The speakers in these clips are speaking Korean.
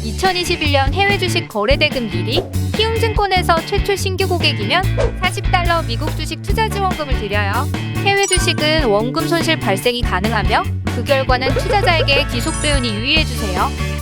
2021년 해외 주식 거래 대금 1위, 키움증권에서 최초 신규 고객이면 $40 미국 주식 투자 지원금을 드려요. 해외 주식은 원금 손실 발생이 가능하며 그 결과는 투자자에게 기속배분이 유의해주세요.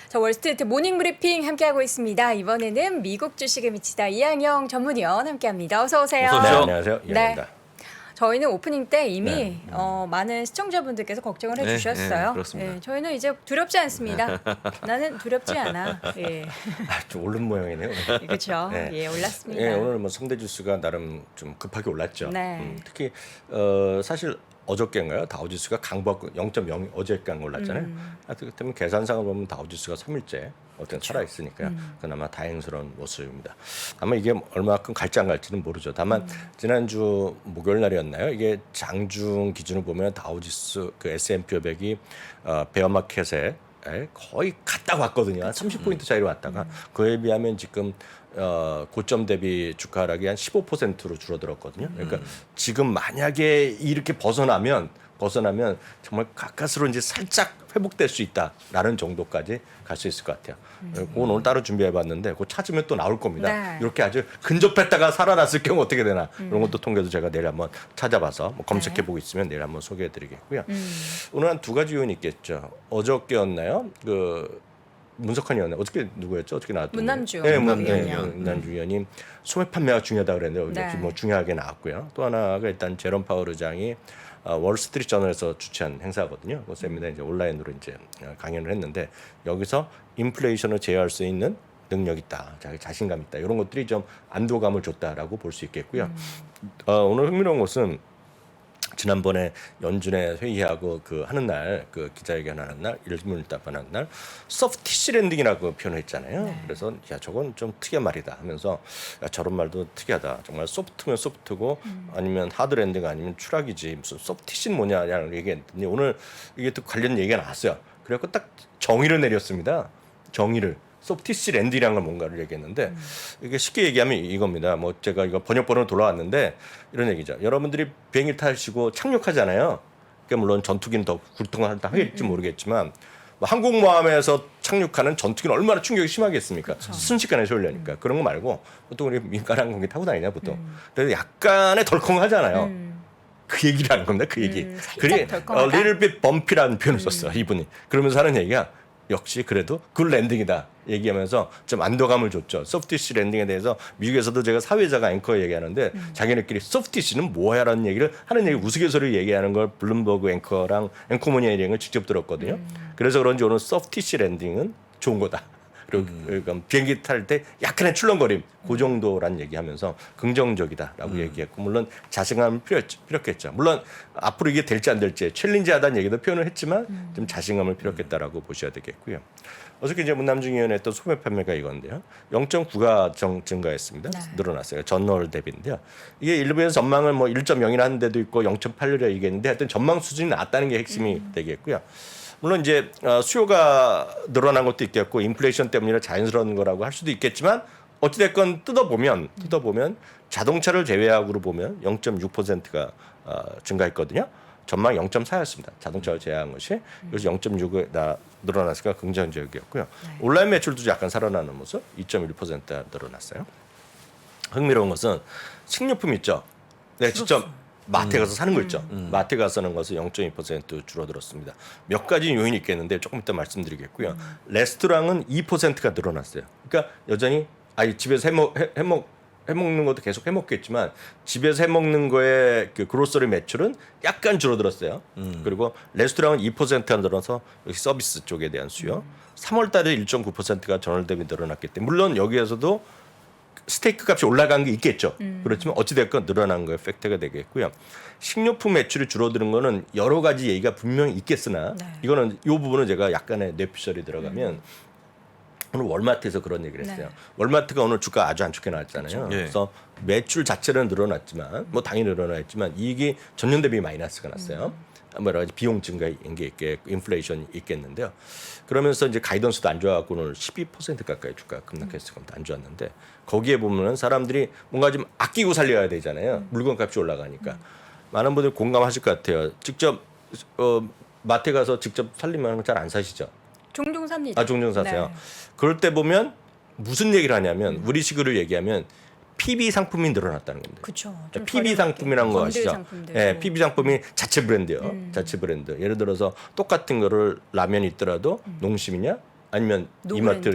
자, 월스트리트 모닝 브리핑 함께하고 있습니다. 이번에는 미국 주식에 미치다 이항영 전문위원 함께합니다. 어서 오세요. 어서 오세요. 네, 안녕하세요. 이항입니다. 저희는 오프닝 때 이미 네. 많은 시청자분들께서 걱정을 네, 해주셨어요. 네, 그렇습니다. 저희는 이제 두렵지 않습니다. 나는 두렵지 않아. 예, 좀 오른 모양이네요. 오늘. 그렇죠. 네. 예, 올랐습니다. 예, 오늘 뭐 상대 지수가 나름 좀 급하게 올랐죠. 네. 특히 사실 어저께인가요? 다우지수가 강보합 0.0 어제까지 올랐잖아요. 그렇기 때문에 계산상을 보면 다우지수가 3일째 어떤 살아 있으니까요. 그나마 다행스러운 모습입니다. 다만 이게 얼마만큼 갈지 안 갈지는 모르죠. 다만 지난주 목요일 날이었나요? 이게 장중 기준으로 보면 다우지수 그 S&P 500이 베어마켓에 거의 갔다 왔거든요. 한 30포인트 차이로 왔다가 그에 비하면 지금 고점 대비 주가 하락이 한 15%로 줄어들었거든요. 그러니까 지금 만약에 이렇게 벗어나면 정말 가까스로 이제 살짝 회복될 수 있다라는 정도까지 갈 수 있을 것 같아요. 그건 오늘 따로 준비해봤는데 그거 찾으면 또 나올 겁니다. 네. 이렇게 아주 근접했다가 살아났을 경우 어떻게 되나 이런 것도 통계도 제가 내일 한번 찾아봐서 뭐 검색해보고 있으면 내일 한번 소개해드리겠고요. 오늘 한 두 가지 요인이 있겠죠. 어저께였나요? 문석환이었나요? 어떻게 누구였죠? 어떻게 나왔던 문남주 네, 위원이요. 문남주 위원님 소매 판매가 중요하다 그랬는데 네. 뭐 중요하게 나왔고요. 또 하나가 일단 제롬 파월 의장이 월스트리트 저널에서 주최한 행사거든요. 그 세미나 이제 온라인으로 이제 강연을 했는데 여기서 인플레이션을 제어할 수 있는 능력 있다, 자신감 있다 이런 것들이 좀 안도감을 줬다라고 볼 수 있겠고요. 오늘 흥미로운 것은 지난번에 연준에 회의하고 그 하는 날, 그 기자회견하는 날, 일문을 답하는 날, 소프티시 랜딩이라고 표현했잖아요. 네. 그래서 야 저건 좀 특이한 말이다 하면서 야 저런 말도 특이하다. 정말 소프트면 소프트고 아니면 하드 랜딩 아니면 추락이지 무슨 소프티시는 뭐냐라는 얘기했더니 오늘 이게 또 관련 얘기가 나왔어요. 그래갖고 딱 정의를 내렸습니다. 정의를. 소프티시 랜딩이라는 건 뭔가를 얘기했는데 이게 쉽게 얘기하면 이겁니다. 뭐 제가 이거 번역본으로 돌아왔는데 이런 얘기죠. 여러분들이 비행기 타시고 착륙하잖아요. 그러니까 물론 전투기는 더 굴통하다 하겠지 모르겠지만 뭐 항공모함에서 착륙하는 전투기는 얼마나 충격이 심하겠습니까? 순식간에 쏠려니까 그런 거 말고 보통 우리 민간 항공기 타고 다니냐 보통. 그래서 약간의 덜컹하잖아요. 그 얘기를 하는 겁니다. 그 얘기. 살짝 덜컹하다? little bit bumpy라는 표현을 썼어요. 이분이. 그러면서 하는 얘기가 역시 그래도 굿 랜딩이다 얘기하면서 좀 안도감을 줬죠. 소프티시 랜딩에 대해서 미국에서도 제가 사회자가 앵커 얘기하는데 자기네끼리 소프티시는 뭐야라는 얘기를 하는 얘기 우스갯소리를 얘기하는 걸 블룸버그 앵커랑 앵커모니 얘기를 직접 들었거든요. 그래서 그런지 오늘 소프티시 랜딩은 좋은 거다. 그리고 비행기 탈 때 약간의 출렁거림 그 정도란 얘기하면서 긍정적이다라고 얘기했고 물론 자신감을 필요했겠죠. 물론 앞으로 이게 될지 안 될지 챌린지하다는 얘기도 표현을 했지만 좀 자신감을 필요했다라고 보셔야 되겠고요. 어저께 이제 문남중 의원이 했던 소매 판매가 이건데요. 0.9가 증가했습니다. 네. 늘어났어요. 전월 대비인데요. 이게 일부에서 전망을 뭐 1.0이나 하는 데도 있고 0.8이라 얘기했는데 하여튼 전망 수준이 낮다는 게 핵심이 되겠고요. 물론 이제 수요가 늘어난 것도 있겠고 인플레이션 때문이라 자연스러운 거라고 할 수도 있겠지만 어찌됐건 뜯어보면 자동차를 제외하고로 보면 0.6%가 증가했거든요. 전망 0.4였습니다. 자동차를 제외한 것이. 그래서 0.6가 늘어났으니까 긍정적이었고요. 온라인 매출도 약간 살아나는 모습 2.1% 늘어났어요. 흥미로운 것은 식료품 있죠. 네, 직접 마트에 가서 사는 거 있죠. 마트에 가서 사는 것은 0.2% 줄어들었습니다. 몇 가지 요인이 있겠는데 조금 이따 말씀드리겠고요. 레스토랑은 2%가 늘어났어요. 그러니까 여전히 집에서 해먹는 것도 계속 해먹겠지만 집에서 해먹는 거에 그 그로서리 매출은 약간 줄어들었어요. 그리고 레스토랑은 2%가 늘어서 여기 서비스 쪽에 대한 수요. 3월 달에 1.9%가 전월 대비 늘어났기 때문에 물론 여기에서도 스테이크 값이 올라간 게 있겠죠. 그렇지만 어찌됐건 늘어난 거에 팩트가 되겠고요. 식료품 매출이 줄어드는 거는 여러 가지 얘기가 분명히 있겠으나 네. 이거는 이 부분은 제가 약간의 뇌피셜이 들어가면 오늘 월마트에서 그런 얘기를 했어요. 네. 월마트가 오늘 주가 아주 안 좋게 나왔잖아요. 예. 그래서 매출 자체는 늘어났지만 뭐 당연히 늘어났지만 이익이 전년 대비 마이너스가 났어요. 뭐 여러 가지 비용 증가인 게 있겠고 인플레이션이 있겠는데요. 그러면서 이제 가이던스도 안 좋아갖고 오늘 12% 가까이 주가 급락했을 겁니다. 안 좋았는데 거기에 보면은 사람들이 뭔가 좀 아끼고 살려야 되잖아요. 물건값이 올라가니까 많은 분들이 공감하실 것 같아요. 직접 마트에 가서 직접 살리면 잘 안 사시죠. 종종 삽니다. 아 종종 사세요. 네. 그럴 때 보면 무슨 얘기를 하냐면 우리식으로 얘기하면 PB 상품이 늘어났다는 겁니다. 그렇죠. PB 상품이라는 거 아시죠? 상품들. 예, PB 상품이 자체 브랜드요. 자체 브랜드. 예를 들어서 똑같은 거를 라면이 있더라도 농심이냐 아니면 노브랜드.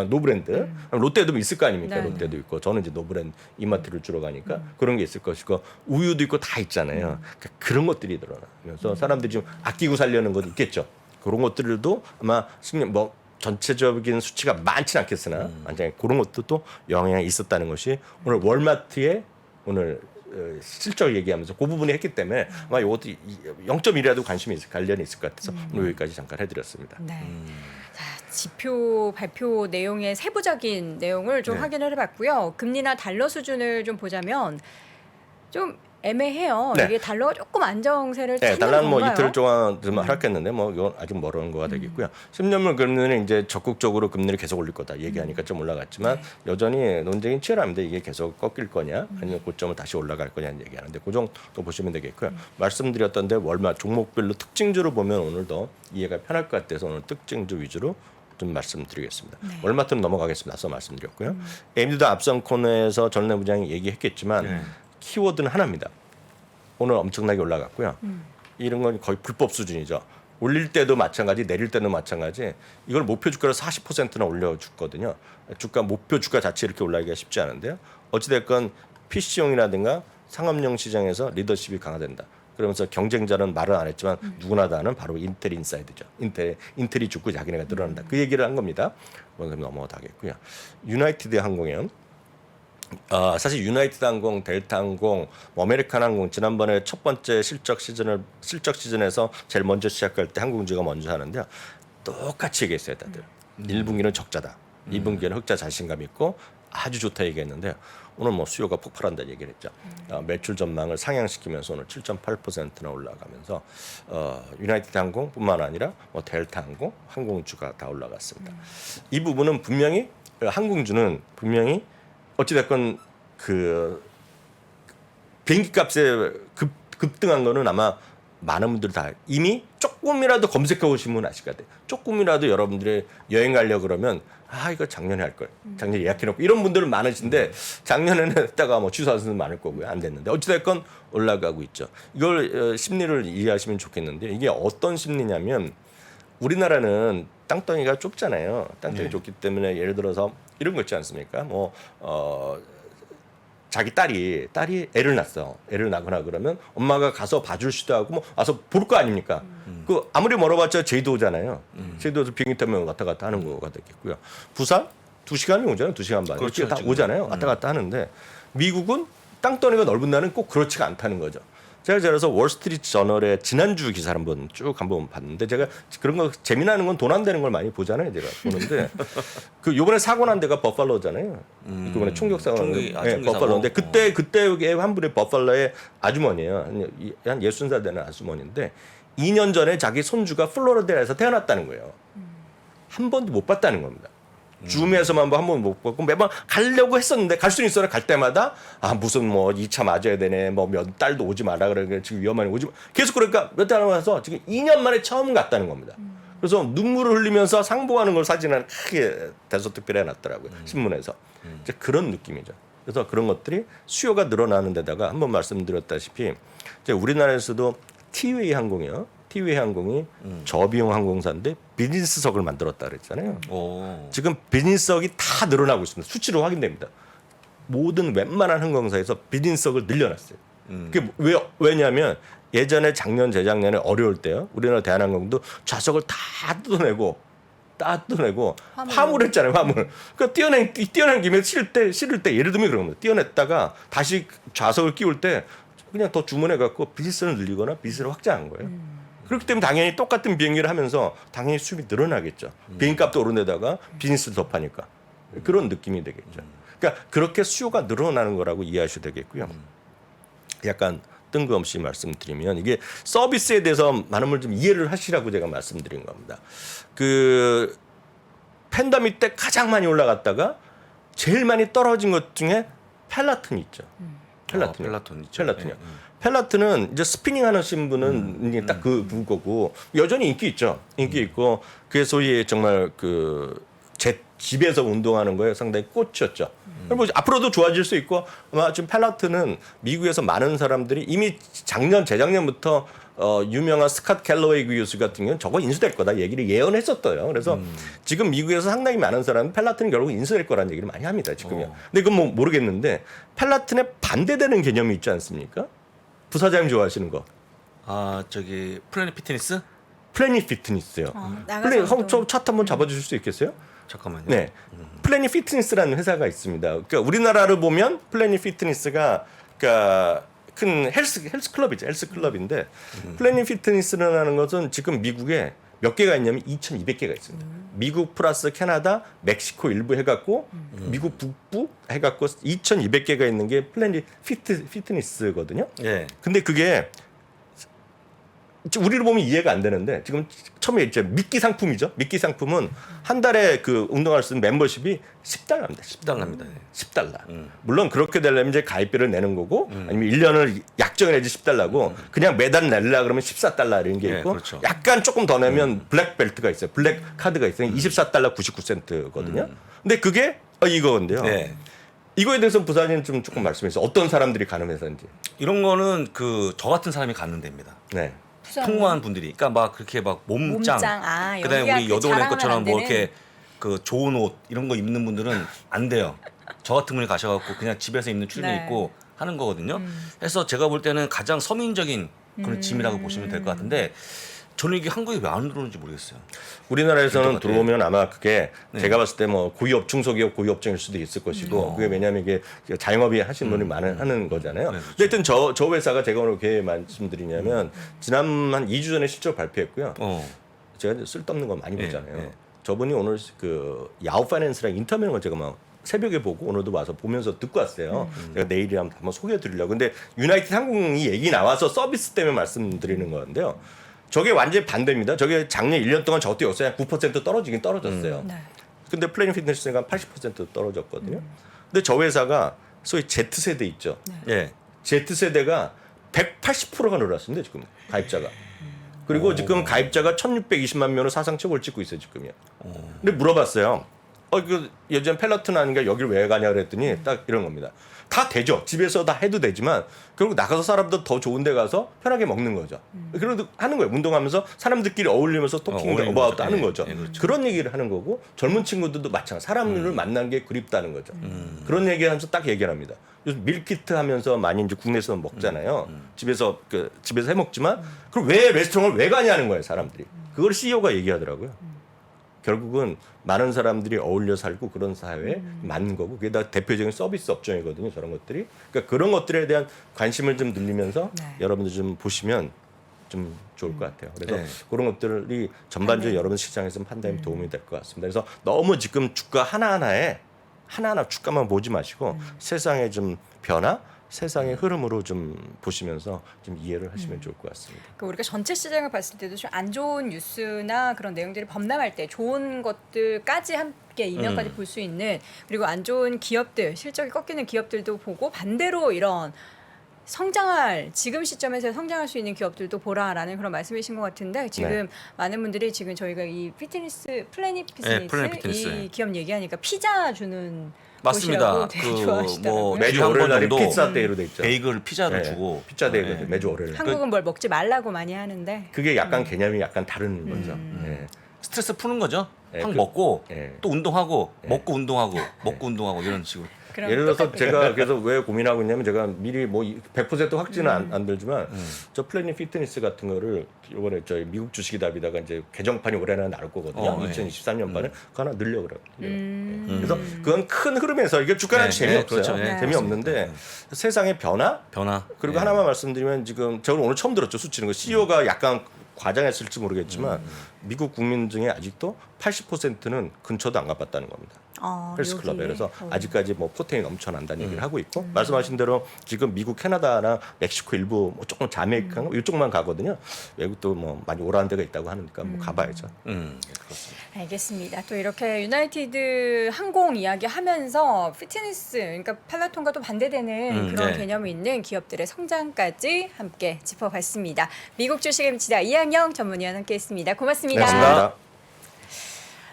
노브랜드. 롯데도 있을 거 아닙니까? 네. 롯데도 있고 저는 이제 노브랜드 이마트를 주로 가니까 그런 게 있을 것이고 우유도 있고 다 있잖아요. 그러니까 그런 것들이 늘어나면서 사람들이 좀 아끼고 살려는 것도 있겠죠. 그런 것들도 아마 뭐 전체적인 수치가 많지는 않겠으나 만약에 그런 것도 또 영향이 있었다는 것이 오늘 월마트의 오늘 실적 얘기하면서 그 부분이 했기 때문에 아마 이것도 0.1이라도 관련이 있을 것 같아서 오늘 여기까지 잠깐 해드렸습니다. 네. 자, 지표 발표 내용의 세부적인 내용을 좀 네. 확인을 해봤고요. 금리나 달러 수준을 좀 보자면 좀 애매해요. 네. 이게 달러가 조금 안정세를 네, 찾는 달러는 뭐 건가요? 이틀 동안 좀 하락했는데 뭐 이건 아직 멀은 거가 되겠고요. 10년물 금리는 이제 적극적으로 금리를 계속 올릴 거다 얘기하니까 좀 올라갔지만 여전히 논쟁이 치열합니다. 이게 계속 꺾일 거냐 아니면 고점을 다시 올라갈 거냐 얘기하는데 그 정도 보시면 되겠고요. 말씀드렸던데 월말 종목별로 특징주로 보면 오늘도 이해가 편할 것 같아서 오늘 특징주 위주로 좀 말씀드리겠습니다. 월마트는 넘어가겠습니다. 앞서 말씀드렸고요. AMD도 앞선 코너에서 전래 부장이 얘기했겠지만 네. 키워드는 하나입니다. 오늘 엄청나게 올라갔고요. 이런 건 거의 불법 수준이죠. 올릴 때도 마찬가지, 내릴 때도 마찬가지. 이걸 목표 주가를 40%나 올려줬거든요. 주가 목표 주가 자체 이렇게 올라가기가 쉽지 않은데요. 어찌됐건 PC용이라든가 상업용 시장에서 리더십이 강화된다. 그러면서 경쟁자는 말은 안 했지만 누구나 다 아는 바로 인텔 인사이드죠. 인텔이 죽고 자기네가 늘어난다. 그 얘기를 한 겁니다. 그럼 넘어가겠고요. 유나이티드 항공은 사실 유나이티드 항공, 델타 항공, 뭐 아메리칸 항공 지난번에 첫 번째 실적 시즌에서 제일 먼저 시작할 때 항공주가 먼저 하는데요. 똑같이 얘기했어요, 다들. 1분기는 적자다. 2분기는 흑자 자신감 있고 아주 좋다 얘기했는데요. 오늘 뭐 수요가 폭발한다 얘기를 했죠. 매출 전망을 상향시키면서 오늘 7.8%나 올라가면서 유나이티드 항공뿐만 아니라 뭐 델타 항공, 항공주가 다 올라갔습니다. 이 부분은 분명히 항공주는 분명히 어찌됐건 그 비행기 값에 급등한 거는 아마 많은 분들이 다 이미 조금이라도 검색해 보신 분 아실 것 같아요. 조금이라도 여러분들이 여행 가려고 그러면 이거 작년에 할 걸. 작년에 예약해 놓고 이런 분들은 많으신데 작년에는 했다가 뭐 취소하는 분들 많을 거고요. 안 됐는데 어찌됐건 올라가고 있죠. 이걸 심리를 이해하시면 좋겠는데 이게 어떤 심리냐면 우리나라는 땅덩이가 좁잖아요. 땅덩이 좁기 때문에 예를 들어서 이런 거 있지 않습니까? 자기 딸이 애를 낳았어. 애를 낳거나 그러면 엄마가 가서 봐줄 수도 하고 뭐 와서 볼 거 아닙니까? 그 아무리 멀어봤자 제주도잖아요. 제주도에서 비행기 타면 왔다 갔다 하는 거가 되겠고요. 부산 2시간이 오잖아요. 2시간 반. 그렇죠, 다 지금. 오잖아요. 왔다 갔다 하는데 미국은 땅덩이가 넓은 나라는 꼭 그렇지가 않다는 거죠. 제가 그래서 월스트리트 저널의 지난주 기사를 한번 봤는데 제가 그런 거 재미나는 건 돈 안 되는 걸 많이 보잖아요. 제가 보는데 그 요번에 사고 난 데가 버팔로잖아요. 이번에 총격 사고 난 총기 버팔로인데 사고. 그때 한 분의 버팔로의 아주머니예요. 한 60살 되는 아주머니인데 2년 전에 자기 손주가 플로리다에서 태어났다는 거예요. 한 번도 못 봤다는 겁니다. 줌에서만 한 번 못 봤고 매번 가려고 했었는데 갈 수는 있어요. 갈 때마다 무슨 뭐 2차 맞아야 되네. 뭐 몇 달도 오지 마라 그래. 지금 위험하니 오지 마. 계속 그러니까 몇 달 와서 지금 2년 만에 처음 갔다는 겁니다. 그래서 눈물을 흘리면서 상봉하는 걸 사진을 크게 대서특필해 놨더라고요. 신문에서. 이제 그런 느낌이죠. 그래서 그런 것들이 수요가 늘어나는 데다가 한번 말씀드렸다시피 이제 우리나라에서도 티웨이 항공이요. 티웨이 항공이 저비용 항공사인데 비즈니스석을 만들었다 그랬잖아요. 오. 지금 비즈니스석이 다 늘어나고 있습니다. 수치로 확인됩니다. 모든 웬만한 항공사에서 비즈니스석을 늘려놨어요. 그게 왜냐하면 예전에 작년 재작년에 어려울 때요. 우리나라 대한항공도 좌석을 다 뜯어내고 딱 뜯어내고 화물했잖아요. 화물. 그러니까 띄어낸 김에 실을 때 예를 들면 그런 겁니다. 띄어냈다가 다시 좌석을 끼울 때 그냥 더 주문해 갖고 비즈니스를 늘리거나 비즈니스를 확장한 거예요. 그렇기 때문에 당연히 똑같은 비행기를 하면서 당연히 수입이 늘어나겠죠. 비행값도 오른 데다가 비즈니스를 더 파니까 그런 느낌이 되겠죠. 그러니까 그렇게 수요가 늘어나는 거라고 이해하셔도 되겠고요. 약간 뜬금없이 말씀드리면 이게 서비스에 대해서 많은 분들 좀 이해를 하시라고 제가 말씀드린 겁니다. 그 팬데믹 때 가장 많이 올라갔다가 제일 많이 떨어진 것 중에 펠라튼이 있죠. 펠라톤 있죠. 펠라튼이요. 펠라튼은 이제 스피닝 하시는 분은 이제 딱 그거고 여전히 인기 있죠. 인기 있고 그게 소위 정말 제 집에서 운동하는 거에 상당히 꽂혔죠. 뭐 앞으로도 좋아질 수 있고 아마 지금 펠라튼은 미국에서 많은 사람들이 이미 재작년부터 유명한 스캇 갤러웨이 교수 같은 경우는 저거 인수될 거다 얘기를 예언했었어요. 그래서 지금 미국에서 상당히 많은 사람은 펠라튼이 결국 인수될 거라는 얘기를 많이 합니다. 지금요. 근데 그건 뭐 모르겠는데 펠라튼에 반대되는 개념이 있지 않습니까? 부사장님 좋아하시는 거. 아 저기 플래닛 피트니스? 플래닛 피트니스요. 나가서 저 차트 한번 잡아주실 수 있겠어요? 잠깐만요. 네. 플래닛 피트니스라는 회사가 있습니다. 그러니까 우리나라를 보면 플래닛 피트니스가 그러니까 큰 헬스 클럽이죠. 헬스 클럽인데 플래닛 피트니스라는 것은 지금 미국에 몇 개가 있냐면 2,200개가 있습니다. 미국 플러스 캐나다, 멕시코 일부 해갖고 미국 북부 해갖고 2,200개가 있는 게 플래닛 피트니스거든요. 예. 근데 그게 우리를 보면 이해가 안 되는데 지금 처음에 이제 미끼 상품이죠. 미끼 상품은 한 달에 그 운동할 수 있는 멤버십이 $10입니다. $10입니다. 네. $10. 물론 그렇게 되려면 이제 가입비를 내는 거고 아니면 1년을 약정을 해야지 $10고 그냥 매달 내려 그러면 $14 이런 게 네, 있고 그렇죠. 약간 조금 더 내면 블랙 벨트가 있어요. 블랙 카드가 있어요. $24.99거든요. 근데 그게 이거인데요. 네. 이거에 대해서 부사님 좀 조금 말씀해 주세요. 어떤 사람들이 가는 회사인지. 이런 거는 저 같은 사람이 가는 데입니다. 네. 풍부한 분들이, 그러니까 막 그렇게 막 몸짱, 그다음에 우리 여도원 것처럼 뭐 이렇게 좋은 옷 이런 거 입는 분들은 안 돼요. 저 같은 분이 가셔갖고 그냥 집에서 입는 추리닝 네. 입고 하는 거거든요. 그래서 제가 볼 때는 가장 서민적인 그런 짐이라고 보시면 될 것 같은데 저는 이게 한국에 왜 안 들어오는지 모르겠어요. 우리나라에서는 들어오면 아마 그게 네. 제가 봤을 때 뭐 고위업, 중소기업, 고위업종일 수도 있을 것이고 그게 왜냐하면 이게 자영업이 하시는 분이 하는 거잖아요. 네, 근데 하여튼 저 회사가 제가 오늘 왜 말씀드리냐면 지난 한 2주 전에 실적 발표했고요. 제가 쓸데없는 거 많이 네, 보잖아요. 네. 저분이 오늘 야후 파이낸스랑 인터뷰한 걸 제가 막 새벽에 보고 오늘도 와서 보면서 듣고 왔어요. 제가 내일이 한번 소개해 드리려고. 근데 유나이티드 항공이 얘기 나와서 서비스 때문에 말씀드리는 건데요. 저게 완전히 반대입니다. 저게 작년 1년 동안 저때였어요. 9% 떨어지긴 떨어졌어요. 네. 근데 플래닛 피트니스가 80% 떨어졌거든요. 근데 저 회사가 소위 Z세대 있죠. 예. Z세대가 180%가 늘었습니다. 지금 가입자가. 그리고 지금 가입자가 1,620만 명으로 사상 최고를 찍고 있어요. 지금요. 근데 물어봤어요. 요즘 펠라튼 아닌가 여길 왜 가냐 그랬더니 딱 이런 겁니다. 다 되죠. 집에서 다 해도 되지만 결국 나가서 사람들 더 좋은 데 가서 편하게 먹는 거죠. 그래도 하는 거예요. 운동하면서 사람들끼리 어울리면서 토킹 어울리는 어바웃 거죠. 하는 예, 거죠. 예, 그렇죠. 그런 얘기를 하는 거고 젊은 친구들도 마찬가지. 사람들을 만난 게 그립다는 거죠. 그런 얘기하면서 딱 얘기합니다. 요즘 밀키트 하면서 많이 이제 국내에서 먹잖아요. 집에서 해 먹지만 그럼 왜 레스토랑을 왜 가냐는 거예요, 사람들이. 그걸 CEO가 얘기하더라고요. 결국은 많은 사람들이 어울려 살고 그런 사회에 맞는 거고 그게 다 대표적인 서비스 업종이거든요. 저런 것들이. 그러니까 그런 것들에 대한 관심을 좀 늘리면서 네. 여러분들 좀 보시면 좀 좋을 것 같아요. 그래서 네. 그런 것들이 전반적으로 여러분 시장에서 판단에 도움이 될 것 같습니다. 그래서 너무 지금 주가 하나하나 주가만 보지 마시고 세상의 좀 변화, 세상의 흐름으로 좀 보시면서 좀 이해를 하시면 좋을 것 같습니다. 우리가 전체 시장을 봤을 때도 좀 안 좋은 뉴스나 그런 내용들이 범람할 때 좋은 것들까지 함께 이면까지 볼 수 있는 그리고 안 좋은 기업들, 실적이 꺾이는 기업들도 보고 반대로 이런 지금 시점에서 성장할 수 있는 기업들도 보라라는 그런 말씀이신 것 같은데 지금 많은 분들이 지금 저희가 이 플래닛 피트니스 이 기업 얘기하니까 피자 주는 맞습니다. 곳이라고 되게 좋아하시더라고요. 매주 한 월요일 날이 번 정도 피자 데이로 돼 있죠. 베이글 피자도 네. 주고 피자 데이거든요. 매주 월요일. 한국은 뭘 먹지 말라고 많이 하는데 그게 약간 개념이 약간 다른 거죠. 예. 스트레스 푸는 거죠. 예, 확 먹고 예. 또 운동하고 예. 먹고 운동하고 먹고 운동하고 이런 식으로. 그럼 예를 들어서 똑같겠네. 제가 그래서 왜 고민하고 있냐면 제가 미리 뭐 100% 확진은 안 들지만 저 플래닛 피트니스 같은 거를 이번에 저희 미국 주식이답이다가 이제 개정판이 올해는 나올 거거든요. 네. 2023년판에 그거 하나 늘려 그래요. 그래서 그건 큰 흐름에서 이게 주가는 네, 재미없어요. 그렇죠. 네, 재미없는데 세상의 변화 네. 그리고 하나만 말씀드리면 지금 저는 오늘 처음 들었죠. 수치는 거 CEO가 약간 과장했을지 모르겠지만 미국 국민 중에 아직도 80%는 근처도 안 가봤다는 겁니다. 헬스클럽에. 여기에. 그래서 아직까지 뭐 포텐이 넘쳐난다는 얘기를 하고 있고 말씀하신 대로 지금 미국, 캐나다나 멕시코 일부 뭐 조금 자메이카 이쪽만 가거든요. 외국도 뭐 많이 오라는 데가 있다고 하니까 뭐 가봐야죠. 그렇습니다. 알겠습니다. 또 이렇게 유나이티드 항공 이야기하면서 피트니스, 그러니까 펠라톤과 또 반대되는 그런 네. 개념이 있는 기업들의 성장까지 함께 짚어봤습니다. 미국 주식 MC다 이항영 전문위원 함께했습니다. 고맙습니다. 고맙습니다.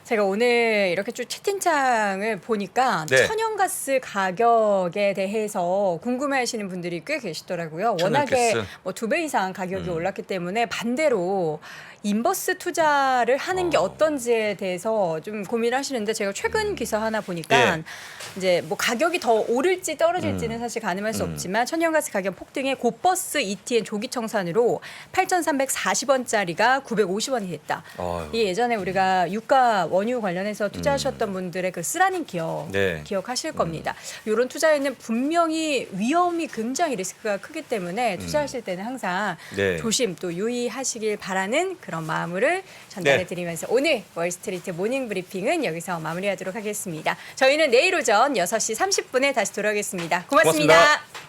제가 오늘 이렇게 쭉 채팅창을 보니까 네. 천연가스 가격에 대해서 궁금해하시는 분들이 꽤 계시더라고요. 워낙에 천연가스. 뭐 2배 이상 가격이 올랐기 때문에 반대로 인버스 투자를 하는 게 어떤지에 대해서 좀 고민하시는데 제가 최근 기사 하나 보니까 예. 이제 뭐 가격이 더 오를지 떨어질지는 사실 가늠할 수 없지만 천연가스 가격 폭등에 고버스 ETN 조기 청산으로 8,340원짜리가 950원이 됐다. 아유. 이게 예전에 우리가 유가 원유 관련해서 투자하셨던 분들의 그 쓰라닌 기억 네. 기억하실 겁니다. 이런 투자에는 분명히 위험이 굉장히 리스크가 크기 때문에 투자하실 때는 항상 네. 조심 또 유의하시길 바라는 그런 마음을 전달해 드리면서 오늘 월스트리트 모닝 브리핑은 여기서 마무리하도록 하겠습니다. 저희는 내일 오전 6시 30분에 다시 돌아오겠습니다. 고맙습니다. 고맙습니다.